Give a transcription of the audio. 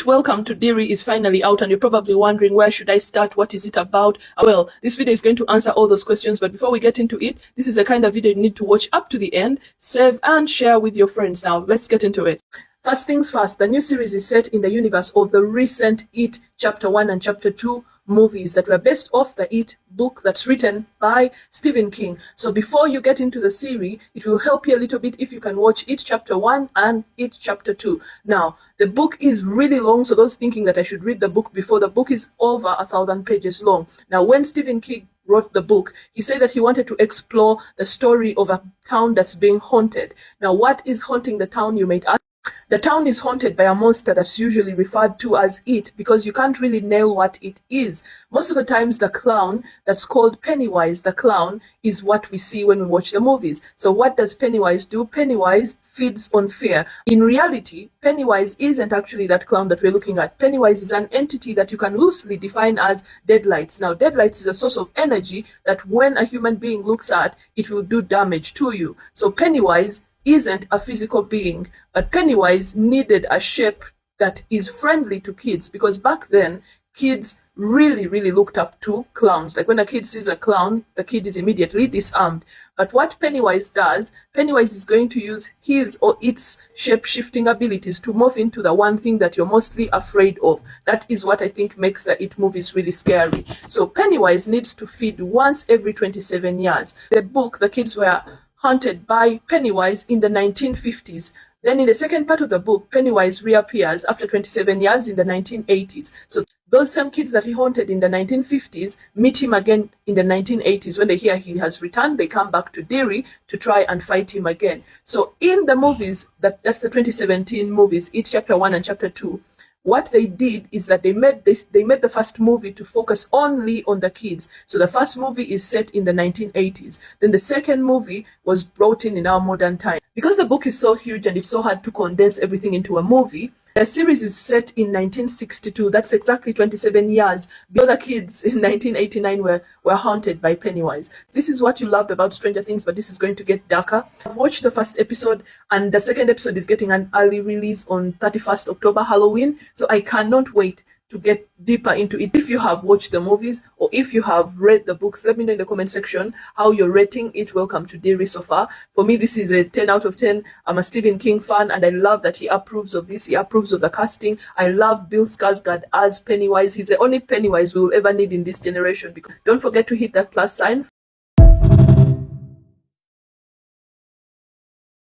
It, Welcome to Derry, is finally out, and you're probably wondering, where should I start? What is it about? Well, this video is going to answer all those questions, but before we get into it, this is the kind of video you need to watch up to the end, save and share with your friends. Now, let's get into it. First things first, the new series is set in the universe of the recent It Chapter 1 and Chapter 2 movies that were based off the It book that's written by Stephen King. So before you get into the series, it will help you a little bit if you can watch It Chapter 1 and It Chapter 2. Now, the book is really long, so those thinking that I should read the book before, the book is over 1,000 pages long. Now, when Stephen King wrote the book, he said that he wanted to explore the story of a town that's being haunted. Now, what is haunting the town, you might ask? The town is haunted by a monster that's usually referred to as It, because you can't really nail what it is. Most of the times the clown that's called Pennywise, the clown, is what we see when we watch the movies. So what does Pennywise do? Pennywise feeds on fear. In reality, Pennywise isn't actually that clown that we're looking at. Pennywise is an entity that you can loosely define as deadlights. Now, deadlights is a source of energy that when a human being looks at, it will do damage to you. So Pennywise isn't a physical being, but Pennywise needed a shape that is friendly to kids, because back then kids really looked up to clowns. Like when a kid sees a clown, the kid is immediately disarmed. But what Pennywise does, Pennywise is going to use his or its shape-shifting abilities to morph into the one thing that you're mostly afraid of. That is what I think makes the It movies really scary. So Pennywise needs to feed once every 27 years. The book, the kids were haunted by Pennywise in the 1950s. Then in the second part of the book, Pennywise reappears after 27 years in the 1980s. So those same kids that he haunted in the 1950s meet him again in the 1980s. When they hear he has returned, they come back to Derry to try and fight him again. So in the movies, that's the 2017 movies, It Chapter 1 and Chapter 2, what they did is that they made the first movie to focus only on the kids. So the first movie is set in the 1980s. Then the second movie was brought in our modern time. Because the book is so huge and it's so hard to condense everything into a movie, the series is set in 1962. That's exactly 27 years. The other kids in 1989 were haunted by Pennywise. This is what you loved about Stranger Things, but this is going to get darker. I've watched the first episode, and the second episode is getting an early release on 31st October, Halloween. So I cannot wait to get deeper into it. If you have watched the movies or if you have read the books, let me know in the comment section how you're rating It Welcome to Derry so far. For me, this is a 10 out of 10. I'm a Stephen King fan, and I love that he approves of this. He approves of the casting. I love Bill Skarsgård as Pennywise. He's the only Pennywise we will ever need in this generation. Because don't forget to hit that plus sign.